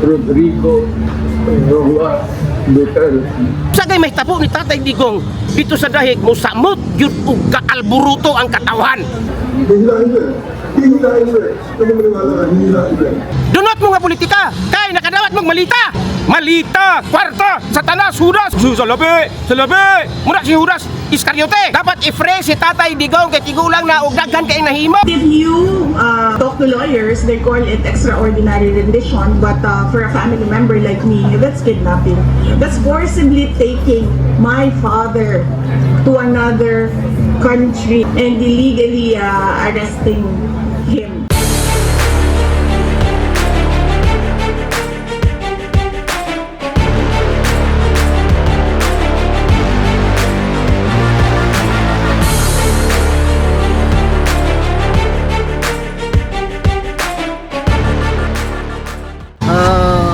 Rodrigo Roa Duterte. Sagay may tapo ni Tatay Digong dito sa dahig mo samot yun og kaalburuto ang katawan. Hihilain mo. Hihilain mo. Ano mo nangala ka? Hihilain mo. Dunot mo nga politika kay nakadawat mong malita. Malita, kwarta, satanas, Judas. Sa labi. Mura si Judas Iscariote. Dapat i-free si Tatay Digong kay tigulang na og daghan kay nahimo. If you talk to lawyers, they call it extraordinary rendition, but for a family member like me, that's kidnapping. That's forcibly taking my father to another country and illegally arresting him.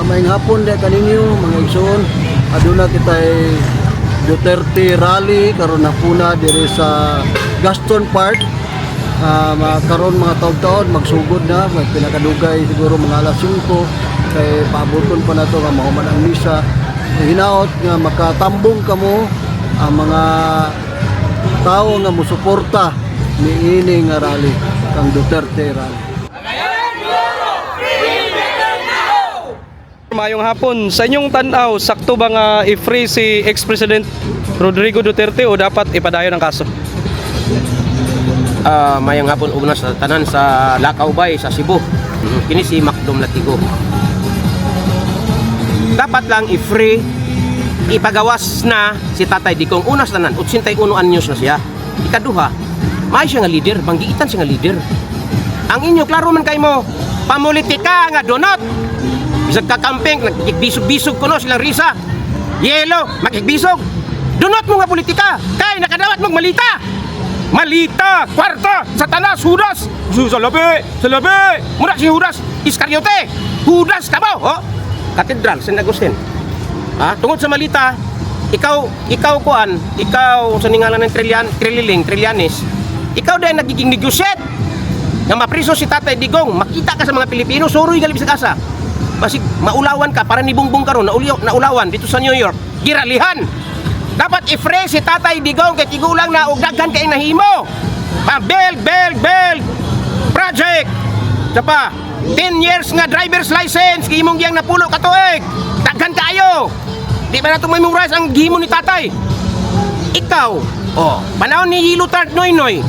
Maayong hapon din kaninyo mga igsoon. Aduna kitay Duterte rally karon na puna diri sa Gaston Park. Karon mga taon-taon magsugod na, may pinakadugay siguro mga alas 5 kay paaboton pa nato nga mahuman ang misa. Hinaot nga makatambong kamo ang mga tao nga musuporta ni ini nga rally kang Duterte rally. Mayong hapon, sa inyong tanaw, sakto ba nga i-free si ex-president Rodrigo Duterte o dapat ipadayon ang kaso? Mayang hapon una sa tanan sa Lakaw Bay sa Cebu. Kini si Macdom Latigo. Dapat lang i-free, ipagawas na si Tatay Digong. Una sa tanan, 81 anyos na siya. Ikaduha, may siya nga leader, banggiitan siya nga leader. Ang inyo, klaro man kay mo, pamulitika nga donot. Bisag kakamping, nakikigbisog-bisog ko no silang Risa. Yelo, makikigbisog. Dunot mo nga politika, kay nakadawat mong malita. Malita, kwarta, satanas, Judas. Sa labi. Mura si Judas Iscariote. Judas ka mo, oh? Katedral, San Agustin. Tungod sa malita, ikaw sa ningalan ng Trillanes, ikaw dahil nagiging negosyate. Nga mapriso si Tatay Digong, makita ka sa mga Pilipino, suroy galib sa kasa. Basig maulawan ka para ni Bongbong karon naulawan dito sa New York. Giralihan. Dapat i-free si Tatay Digong kay tigulang na og daghan kay nahimo. Build project. Sapa 10 years nga driver's license kay imong giyang napulo ka tuig. Daghan kaayo. Di ba nato memorize ang gihimo ni Tatay? Ikaw, panahon ni Hilo Tart Noynoy.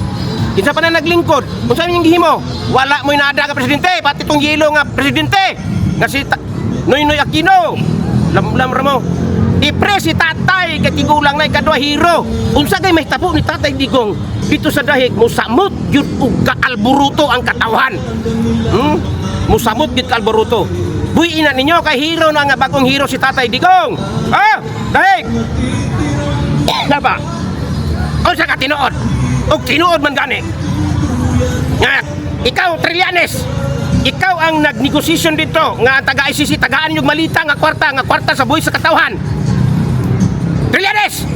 Kinsa pa na naglingkod? Unsa imong gihimo? Wala mo inaada ka presidente, pati tong Hilo nga presidente. Nga si Noynoy Aquino lam mo i-free si Tatay kay tigulang na ikadua hero. Unsa gay may tapo ni Tatay Digong dito sa dahig mo samot yun og kaalburuto ang katawan. Musamot gid kaalburuto. Buhiin na ninyo kay hero na nga bagong hero si Tatay Digong. Dahig diba unsa ka tinuod og tinuod man gani nga ikaw Trillanes. Ikaw ang nagnegosasyon dito nga taga-ICC, tagaan yung malita nga kwarta sa buhay sa katawan. Trillanes!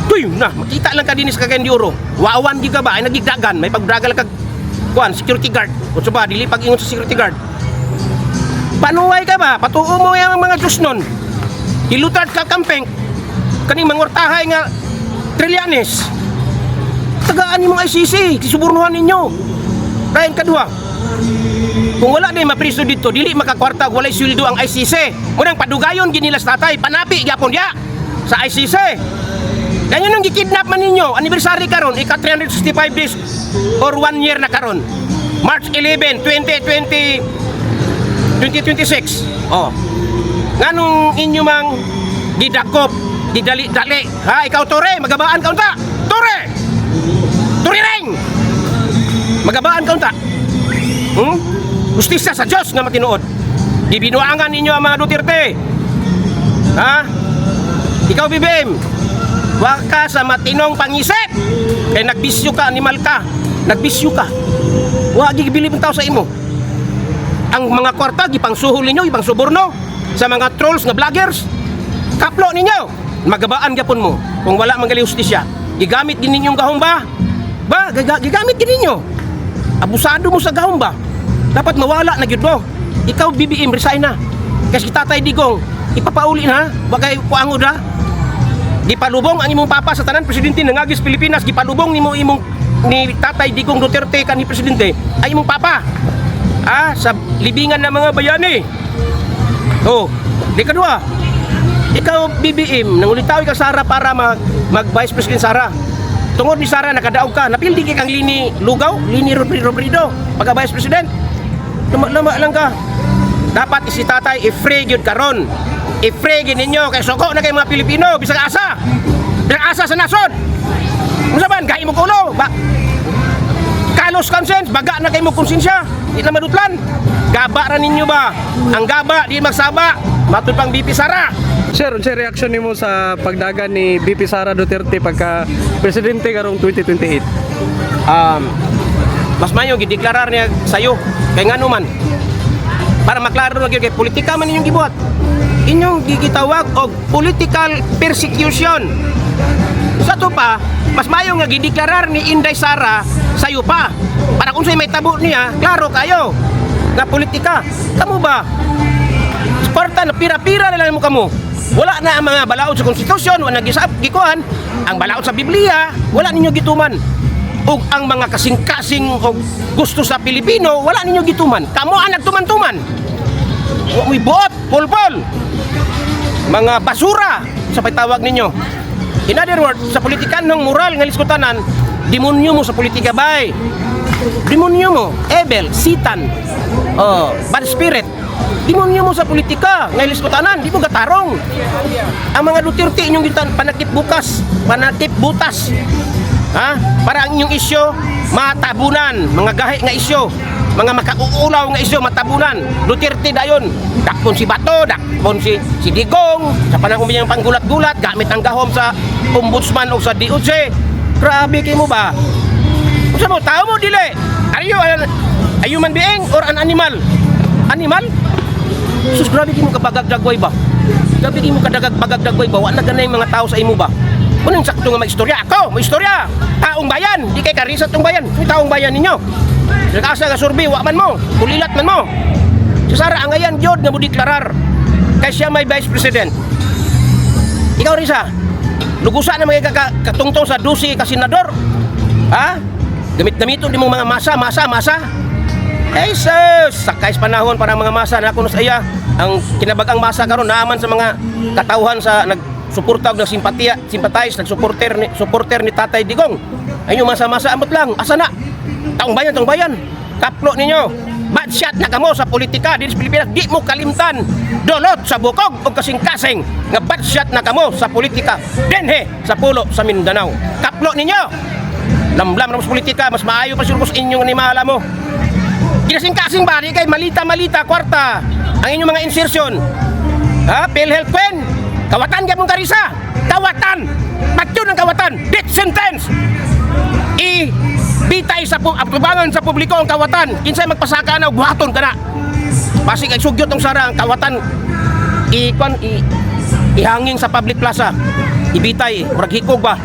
Tuy na, makita lang ka din sa Cagayan de Oro. Waawan di ka ba ay nagigdagan, may pagdragal kag security guard. O ba, dili pag-ingon sa security guard. Panuway ka ba? Patuo mo yung mga Diyos nun. Hilutard ka kampeng. Kaning mangortahay nga Trillanes. Tagaan yung mga ICC, kisuburnuhan ninyo. Dayon kadua, kung wala na mapriso dito, dili makakwarta, walay sweldo ang ICC. Munang padugayon ginila sa Tatay, panapi gyapon dia sa ICC. Ganyan ang gikidnap man ninyo, anniversary karon, ika 365 days or 1 year na karon. March 11, 2026. Nganong inyo mang gidakop, didali-dali. Ikaw Tore, magabaan ka unta. Tore ring! Magabaan ka unta. Justisya sa Diyos nga matinuod. Ibinuangan ninyo ang mga Duterte. Ikaw Bibim, wag ka sa matinong pangisip. Kaya nagbisyo ka, animal ka. Nagbisyo ka. Wag gibilib ang tao sa imo. Ang mga kwarta gipangsuhol ninyo, ibang suborno sa mga trolls nga vloggers. Kaplo ninyo. Magabaan gyapon mo. Kung wala manggali justisya, gigamit din ninyong gahong ba? Gigamit din ninyo. Abusado mo sa gahong ba? Dapat mawala na gyud mo. ikaw BBM resign na. Kasi Tatay Digong ipapauli na, bagay puangod ha. Gipalubong ang imong papa sa tanan presidente ng Agis Pilipinas, gipalubong nimo imong ni Tatay Digong Duterte kan ni presidente ay imong papa. Sa libingan ng mga bayani. Di kadua. Ikaw BBM nangulitaw ka Sara para mag Vice President Sara. Tungod ni Sara nakadaog ka, napildi kang lini lugaw, lini Robredo pagka Vice President. Lama lang ka. Dapat si Tatay i-free gyud karon. I-free gyud ninyo kay suko na kay mga Pilipino bisag asa. Bisag asa sa nasod. Unsa man kay mo kulo? Kalos conscience, baga na kay mo konsensya. Di na madutlan. Gaba ra ninyo ba? Ang gaba di magsaba. Matud pang BP Sara. Sir, unsa reaction nimo sa pagdagan ni BP Sara Duterte pagka presidente karong 2028? Mas mayo gideklarar niya sayo kay ngano man para maklaro na gyud kay politika man inyong gibuhat. Inyong gigitawag og political persecution. Sa to pa, mas mayo nga gideklarar ni Inday Sara sayo pa para kung say may tabo niya, klaro kayo nga politika. Kamo ba? Sparta na pira-pira na lang mo kamo. Wala na ang mga balaod sa konstitusyon, wala gikuhan. Ang balaod sa Biblia, wala ninyo gituman. Ug ang mga kasing-kasing og gusto sa Pilipino, wala ninyo gituman. Kamo ang nagtuman-tuman. Uy buot, pulpol. Mga basura sa patawag ninyo. In other words, sa politikan ng moral nga liskutanan, demonyo mo sa politika bay. Demonyo mo, evil, satan, bad spirit. Demonyo mo sa politika, ngayon liskutanan, di mo gatarong. Ang mga Duterte inyong panakip bukas, panakip butas. Para ang inyong isyo matabunan, mga gahi nga isyo, mga makauulaw nga isyo matabunan. Duterte dayon, dakpon si Bato, dakpon si Digong, sa panahon niyang panggulat-gulat, gamit ang gahom sa ombudsman o sa DOJ. Grabe kayo mo ba? Kung mo, tao mo dili, are you a human being or an animal? Animal? Sus, grabe kayo mo kabagag-dagway ba? Grabe kayo mo kadagag-bagag-dagway ba? Wala na ganay mga tao sa imo ba? Unang sakto nga mag-istorya. Ako, mag-istorya. Taong bayan. Di kay karisa tong bayan. May taong bayan ninyo. Nagkasa nga survey, wa man mo. Kulilat man mo. Si Sara, ang ngayon, Jod, nga mo deklarar. Kaya siya may Vice President. Ikaw, Risa, lugusa na mga katungtong sa 12 ka senador. Gamit-gamito di mong mga masa. Eh, sus! Sakay sa panahon para mga masa na kuno sa iya. Ang kinabagang masa karon naaman sa mga katauhan sa nagsuporta og simpatize, supporter ni Tatay Digong. Ayun masa-masa amot lang. Asa na? Taong bayan. Kaplo ninyo. Bad shot na kamo sa politika dito sa Pilipinas. Di mo kalimtan. Dolot sa bukog o kasing-kasing nga bad shot na kamo sa politika. Denhe sa pulo sa Mindanao. Kaplo ninyo. Lamlam na sa politika. Mas maayo pa siguro sa inyong animala mo. Kinasing-kasing ba? Di kay malita, kwarta. Ang inyong mga insertion. PhilHealth Queen. Kawatan ka mong karisa. Kawatan. Patyon ng kawatan. Death sentence. Bitay sa aprobangan sa publiko ang kawatan. Kinsay magpasaka na, buhaton ka na. Basig ay sugyot ng Sara ang kawatan. Ihanging sa public plaza. Ibitay, murag hikog ba?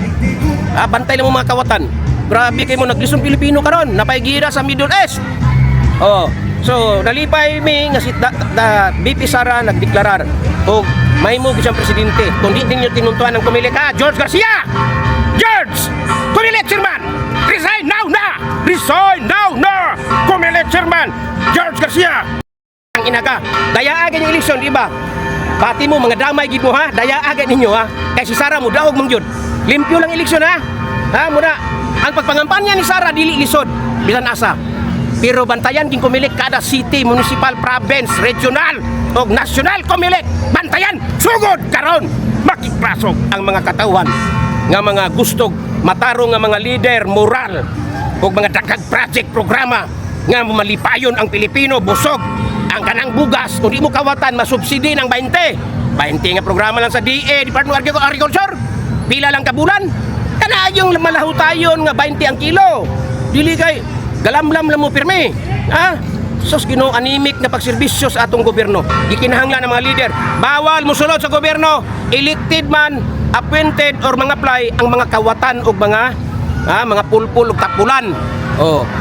Bantay lang mo mga kawatan. Grabe kayo mo, naglisong Pilipino karon, napaygira sa Middle East. So nalipay mi nga si BP Sara nagdeklarar og mahimo siyang presidente. Kundi din niyo tinuntuan ng Comelec George Garcia. George Comelec Chairman. Resign now na. Comelec Chairman George Garcia. Ang inaga, dayaagan yung eleksyon, di ba? Pati mo mga damay gid mo ha, dayaagan ninyo ha. Kay si Sara mo daog mong jud. Limpyo lang eleksyon ha. Muna ang pagpangampanya ni Sara dili lisod bisan asa. Pero bantayan king Comelec kada city, municipal, province, regional o national Comelec. Bantayan, sugod karon makipasok ang mga katauhan nga mga gustog matarong nga mga leader moral o mga dakag project programa nga malipayon ang Pilipino busog ang kanang bugas kung di mo kawatan masubsidi ng 20 nga programa lang sa DA, Department of Agriculture. Pila lang kabulan kana yung malahutayon nga 20 ang kilo. Dili kay galamlam lang mo pirmi. Sus Ginoo, anemic na pagserbisyo sa atong gobyerno. Gikinahanglan ng mga leader. Bawal musulod sa gobyerno. Elected man, appointed or mga apply ang mga kawatan o mga pulpul o kapulan.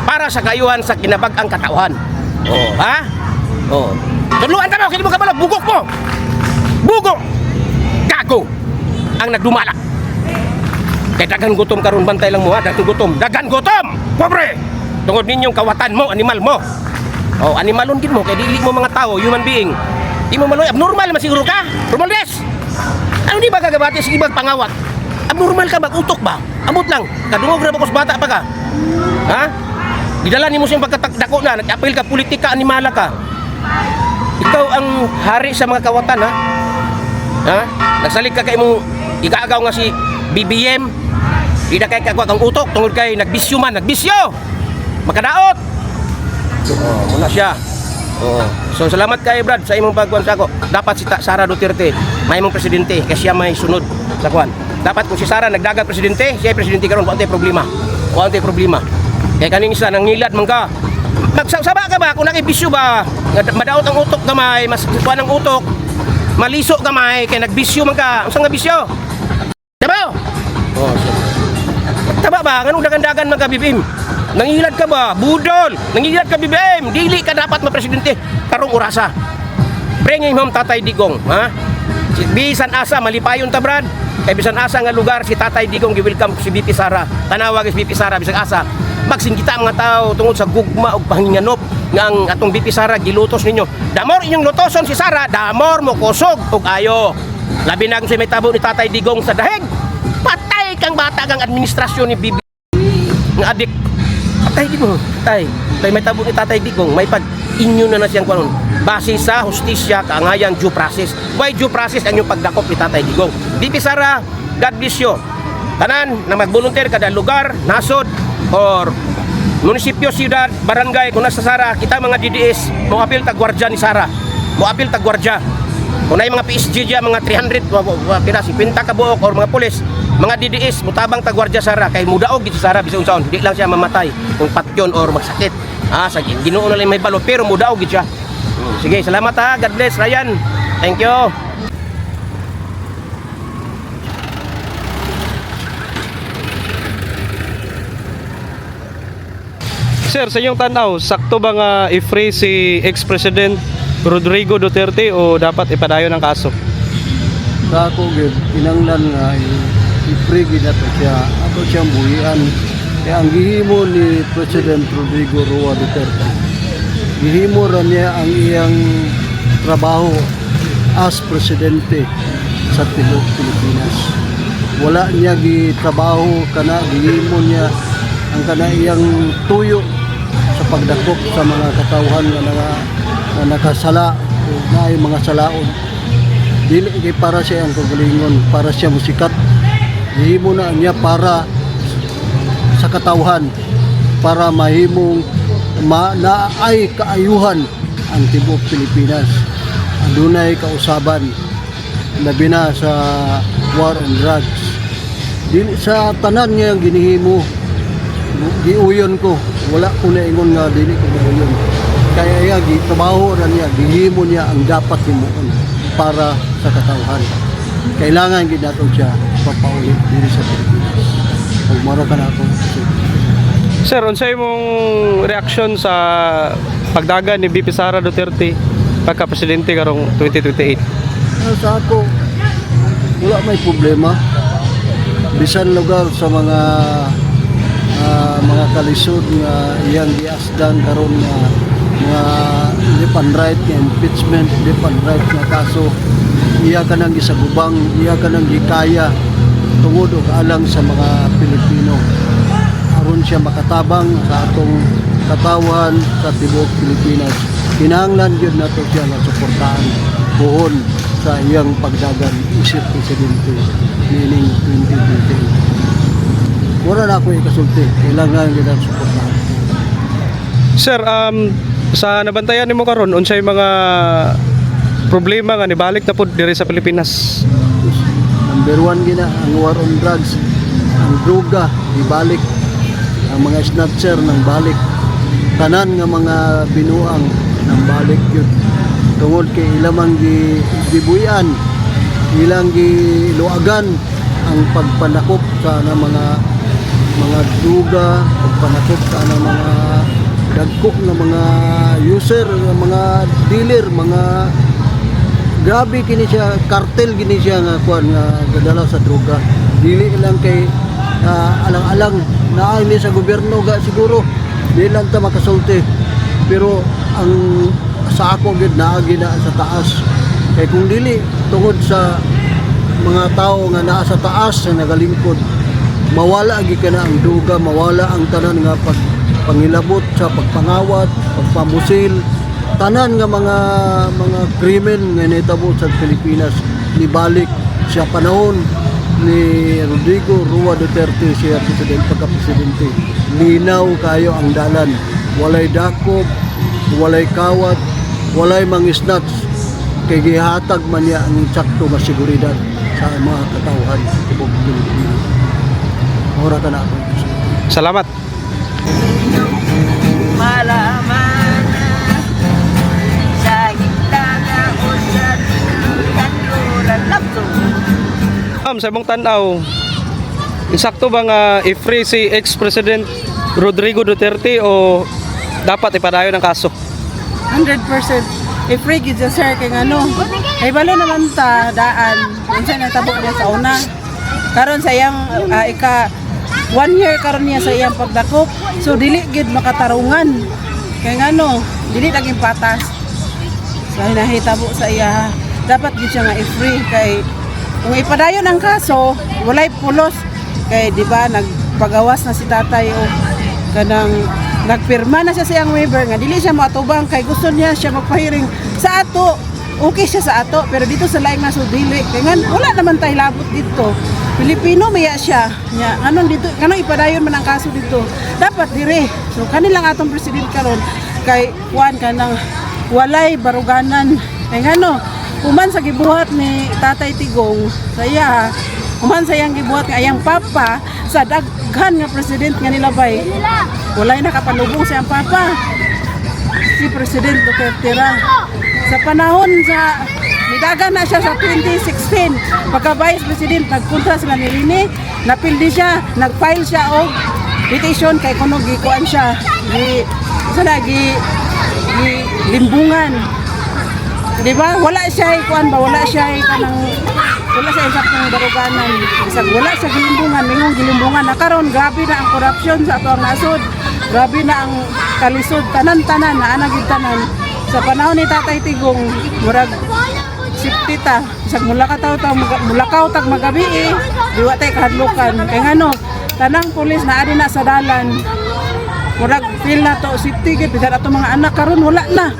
Para sa kayuhan sa kinabag-ang katauhan. Oh. Tuluan ka mo, kini mo kabalo, bugok mo. Bugok. Gago. Ang nagdumala. Kaya dagan gutom karon bantay lang mo ha, dagan gutom. Dagan gutom. Pobre. Tungod ninyong kawatan mo, animal mo. Oh, animalon gid mo kay dili mo mga tao, human being. Di mo maloy abnormal man siguro ka. Romualdez. Ano di ba kagabati sa ibang pangawat? Abnormal ka ba? Utok ba? Amot lang. Kadungog na ba kung bata pa ka? Ha? Didala ni mo siyang pagkatagdako na, nag-apil ka, politika, animala ka. Ikaw ang hari sa mga kawatan, ha? Ha? Nagsalig ka kay mong igaagaw nga si BBM. Di na kay kagwag ang utok, tungod kay nagbisyo man, nagbisyo! Makadaot! Oo, muna siya. Oo. So, salamat kay Brad sa imong pagkuhan sa ako. Dapat si Sara Duterte, may imong presidente, kasi siya may sunod sa kuhan. Dapat kung si Sara nagdagat presidente, siya ay presidente karon, wala tayong problema. Wala tayong problema. Kaya kaning isa nangilad man ka. Magsaba ka ba kung nakibisyo ba? Madaot ang utok gamay, mas kuan ang utok. Maliso gamay kay nagbisyo man ka. Unsa nga bisyo? Diba? Oh, so. Taba ba nganong dagan-dagan man ka BBM? Nangilad ka ba? Budol. Nangilad ka BBM. Dili ka dapat ma-presidente karong orasa. Bring him home Tatay Digong, ha? Bisan asa malipayon ta Brad. Kay bisan asa nga lugar si Tatay Digong gi-welcome si BP Sara. Tanawag si BP Sara bisan asa. Magsin kita mga tao tungod sa gugma ug pahinganop nga ang atong BP Sara gilutos ninyo. Damor inyong lutoson si Sara, damor mo kusog ug ayo. Labi na kung si may tabo ni Tatay Digong sa dahig. Patay kang bata kang administrasyon ni BB nga adik. Patay Digong, patay. Kay may tabo ni Tatay Digong, may pag inyo na siyang kunon. Base sa hustisya, kaangayan, due process. Why due process ang yung pagdakop ni Tatay Digong? BP Sara, God bless you. Tanan na mag-volunteer kada lugar, nasod, or munisipyo, siyudad, barangay, kung nasa Sara, kita mga DDS, mo apil tagwardya ni Sara. Mo apil tagwardya. Kung na mga PSG dyan, mga 300, pira, 50 ka buok, or mga pulis, mga DDS, mutabang tagwardya Sara, kay mudaog si Sara, bisa unsaon, hindi lang siya mamatay, kung patyon or magsakit. Sa Ginoo na lang may balo, pero mudaog siya. Sige, salamat ha, God bless, Ryan. Thank you. Sir, sa inyong tanaw, sakto ba nga i-free si ex-president Rodrigo Duterte o dapat ipadayon ang kaso? Sa ako gid kinanglan nga i-free gid nato siya, ato siyang buhian. Kaya ang gihimo ni President Rodrigo Roa Duterte, gihimo ra niya ang iyang trabaho as presidente sa tibuok Pilipinas. Wala niya gitrabaho kana, gihimo niya ang kana iyang tuyo sa pagdakop sa mga katawhan na nakasala o na mga salaon. Dili kay para siya ang kagalingon, para siya musikat. Gihimo na niya para sa katawhan, para mahimong naay kaayuhan ang tibuok Pilipinas. Adunay kausaban labi na sa war on drugs. Dili sa tanan niya ang ginihimo, giuyon ko, wala ko na ingon nga dili ko giuyon. Kaya iya gitrabaho ra niya, gihimo niya ang dapat himuon para sa katawhan. Kailangan gid nato siya papaulit diri sa Pilipinas. Ug maro kana ako. Sir, unsay imong reaksyon sa pagdagan ni BP Sara Duterte pagka-presidente karong 2028? Sa ako, wala may problema. Bisan lugar sa mga kalisod nga iyang giasdan karon nga mga hindi right nga impeachment, hindi right nga kaso, iya ka nang gisagubang, iya ka nang gikaya tungod og alang sa mga Pilipino. Aron siya makatabang sa atong katawan sa tibuok Pilipinas. Kinahanglan gyud nato siya nga suportahan buhon sa iyang pagdagan isip presidente meaning 2028. Wala na ako ikasulti, kailangan gyud ang suportahan. Sir, sa nabantayan nimo karon unsay mga problema nga nibalik na pud diri sa Pilipinas? Number 1 gina ang war on drugs, ang droga ibalik, ang mga snatcher nang balik, tanan nga mga binuang nang balik yun. Tungod kay ilamang gibuyan, ilang giluagan ang pagpanakop sa mga droga, pagpanakop sa mga dagko nga mga user, nga mga dealer, mga grabe kini siya, kartel gini siya nga kuan nga gadala sa droga. Dili lang kay alang-alang naa ini sa gobyerno ga siguro di lang ta makasulti. Pero ang sa ako gid naa gina sa taas. Kay kung dili tungod sa mga tao nga naa sa taas nga nagalingkod, mawala gid kana ang duga, mawala ang tanan nga pangilabot sa pagpangawat, pagpamusil, tanan nga mga krimen nga nahitabo sa Pilipinas nibalik sa panahon ni Rodrigo Roa Duterte siya pagka-presidente. Linaw kayo ang dalan, walay dakop, walay kawat, walay mangisnats, kay gihatag man niya ang sakto nga seguridad sa mga katawhan sa tibok Pilipinas. Ora ka na ako. Salamat. Malaman sa gitna o sa kanluran lapso. Sa imong tanaw, insakto ba nga i-free si ex-president Rodrigo Duterte o dapat ipadayon ang kaso? 100% i-free gid siya sir kay ngano ay balo naman ta daan unsa na tabo niya sa una karon sa iyang ika 1 year karon niya sa iyang pagdakop so dili gid makatarungan kay ngano dili laging patas sa hinahitabo sa iya dapat gid siya nga i-free kay kung ipadayon ang kaso walay pulos kay di ba nagpagawas na si tatay o kanang nagpirma na siya sa iyang waiver nga dili siya matubang kay gusto niya siya magpahiring sa ato okay siya sa ato pero dito sa laing naso dili kay nga wala naman tay labot dito Pilipino maya siya nya anon dito kanang ipadayon man ang kaso dito dapat dire so kanilang atong president karon kay kuan kanang walay baruganan kay ngano human sa gibuhat ni Tatay Tigong saya human sa iyang gibuhat nga ayang papa sa daghan nga president nga nilabay walay nakapalubong siyang papa si President Duterte ra sa panahon sa nidagan na siya sa 2016 pagka Vice President nagkontra sila ni Rini napildi siya nagfile siya og petition kay kuno gikuan siya limbungan di ba wala siya kuan ba wala siya kanang wala sa eksaktong baruganan isang wala sa gilimbungan mingong gilimbungan na karon grabe na ang korupsyon sa ato ang nasod grabe na ang kalisod tanan-tanan na anagid tanan sa panahon ni Tatay Tigong murag sipti ta isang mulakaw tag magabi diwa tay kahadlukan kay ngano tanang pulis na adi na sa dalan murag feel na to safety gid bisan ato mga anak karon wala na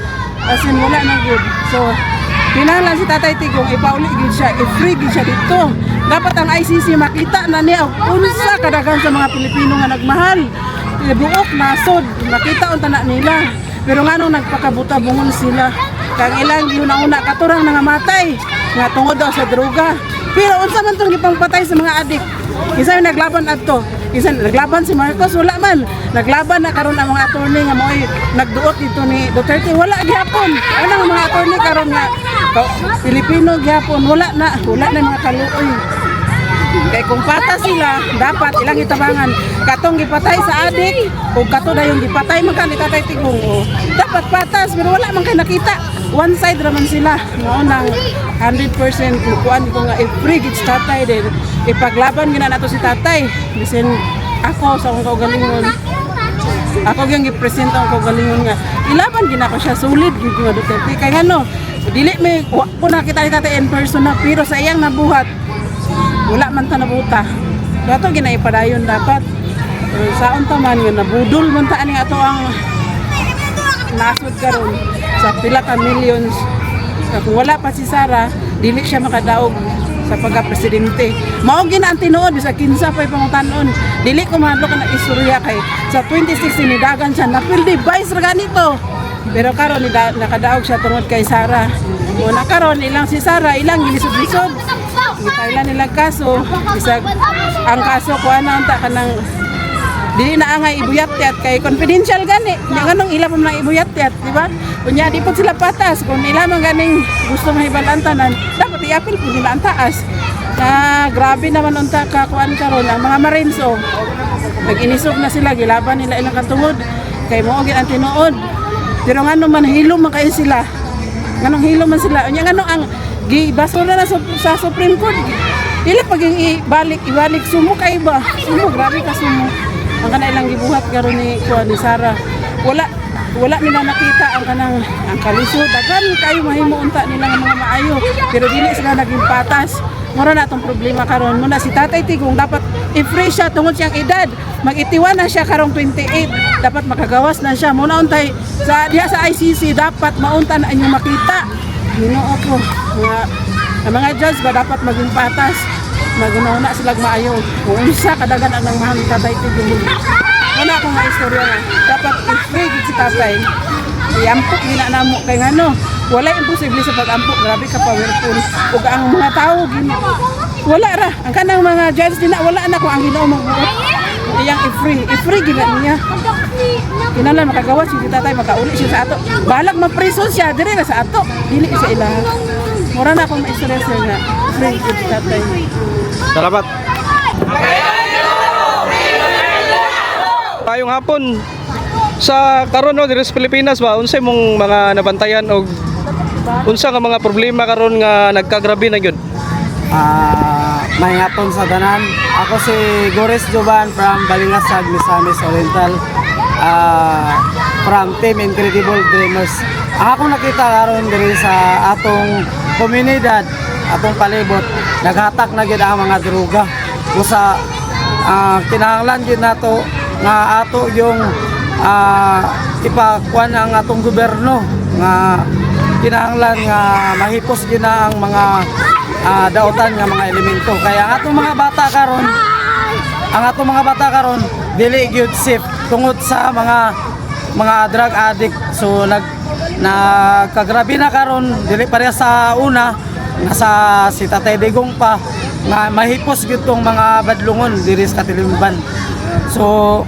as in wala na gud so kinahanglan si Tatay Tigong ipauli gid siya i-free gid siya dito dapat ang ICC makita na niya unsa kadagan sa mga Pilipino nga nagmahal buok nasod makita unta na nila pero ngano nagpakabuta-bungon sila kang ilang giuna-una katurang nangamatay nga tungod daw sa droga pero unsa man tong gipangpatay sa mga adik isa yung naglaban adto isa naglaban si Marcos wala man naglaban na karon ang mga attorney nga mo'y nagduot dito ni Duterte wala gihapon ang mga attorney karon nga Pilipino gihapon wala na mga kaluoy kay kung pata sila dapat ilang itabangan katong gipatay sa adik o kato na yung gipatay man kan ni Tatay Tigong dapat patas pero wala man kay nakita one side raman sila maunang 100% kuan ko nga i-free gid si tatay din ipaglaban gina nato si tatay bisin ako sa akong kaugalingon ako gyang gi-present ang kaugalingon nga ilaban gina ko siya solid gid nga Duterte kay ngano dili may ko nakita ni tatay in person na pero sa iyang nabuhat wala man ta nabuta dato ginaipadayon dapat saon ta man nga nabudol man ta ani ato ang nasod karon sa pila ka millions kung wala pa si Sara dili siya makadaog sa pagka-presidente mao gina ang tinuod sa kinsa pay pangutanon dili ko mahadlok na istorya kay sa 2016 nidagan siya napildi vice ra ganito pero karon nakadaog siya tungod kay Sara mo na karon ilang si Sara ilang gilisod-lisod gitailan nila kaso bisag ang kaso ko ta kanang dili na angay ibuyat-yat kay confidential gani nya nganong ila pa man ibuyat-yat di ba unya di pud sila patas kung ila man ganing gusto mahibalan tanan dapat iapil pud nila ang taas na grabe naman unta ka kuan karon ang mga marinso nag-inisog na sila gilaban nila ilang katungod kay mo gyud ang tinuod. Pero ngano man hilom man kayo sila. Nganong hilom man sila. Unya ngano ang gibasura na sa Supreme Court. Dili paging ibalik sumo kay ba. Sumo grabe ka sumo. Ang kana ilang gibuhat karon ni Sara. Wala nila nakita ang kanang ang kalisod. Dagan kayo mahimo unta nila nga mga maayo. Pero dili sila naging patas. Mura na itong problema karon. Muna si Tatay Digong dapat i-free siya tungod siyang edad. Mag-itiwan na siya karong 28. Dapat makagawas na siya. Muna untay diha sa ICC dapat maunta na inyong makita. Ginoo ko. Ang mga judge ba dapat maging patas. Maguna-una silang maayo. Kung isa kadagan ang nang mahal ni Tatay Digong. Wala akong mga istorya na. Dapat i-free si Tatay. Iampok gina namo kay ngano. Wala imposible sa pag-ampok. Grabe ka powerful. Ug ang mga tao wala ra. Ang kanang mga judge din wala na ko ang Ginoo magbuot. Iyang i-free gina niya. Kinahanglan makagawas si Tatay makauli siya sa ato. Balag ma-prison siya diri na sa ato. Dili sa ilaha. Mura na akong maistorya sa nga. Free si Tatay. Salamat. Ayong hapon sa karon no diri sa Pilipinas ba unsay mong mga nabantayan og unsa nga mga problema karon nga nagkagrabe na gyud? May hapon sa tanan. Ako si Gores Jovan from Balingasag, Misamis Oriental. From Team Incredible Dreamers. Ang akong nakita karon diri sa atong komunidad, atong palibot, naghatak na gyud ang mga droga. Usa kinahanglan gyud nato nga ato yung ipakuan ang atong gobyerno nga kinahanglan nga mahipos gyud na ang mga dautan nga mga elemento. Kaya ang atong mga bata karon dili gyud safe tungod sa mga drug addict. So nagkagrabe na karon dili pareha sa una nga si Tatay Digong pa nga mahipos gyud tong mga badlungon diri sa Katilimban. So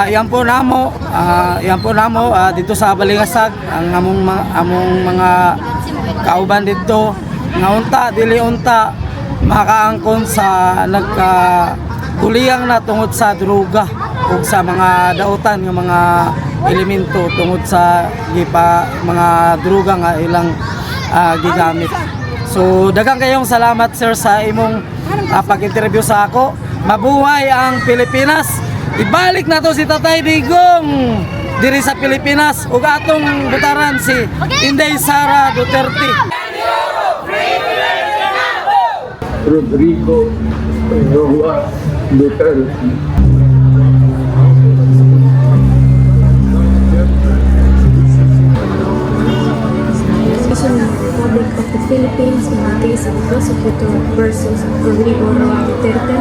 yan po namo dito sa Balingasag ang among mga kauban dito nga unta dili unta makaangkon sa nagkuliyang na tungod sa droga ug sa mga dautan nga mga elemento tungod sa mga droga nga ilang gigamit. So daghang kayong salamat sir sa imong pag-interview sa ako. Mabuhay ang Pilipinas. Ibalik na to si Tatay Digong diri sa Pilipinas ug atong butaran si Inday Sara Duterte. Rodrigo Roa Duterte. Republic of the Philippines in the case of prosecutor versus Rodrigo Roa Duterte.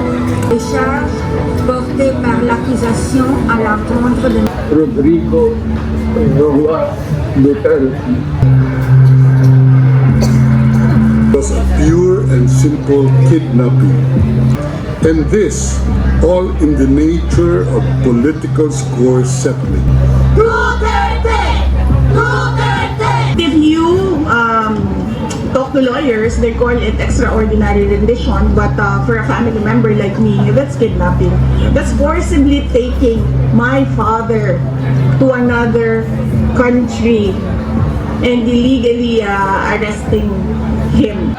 Décharge portée par l'accusation à l'encontre de Rodrigo Roa Duterte. It was a pure and simple kidnapping. And this, all in the nature of political score settling. If you talk to lawyers, they call it extraordinary rendition, but for a family member like me, that's kidnapping. That's forcibly taking my father to another country and illegally arresting him.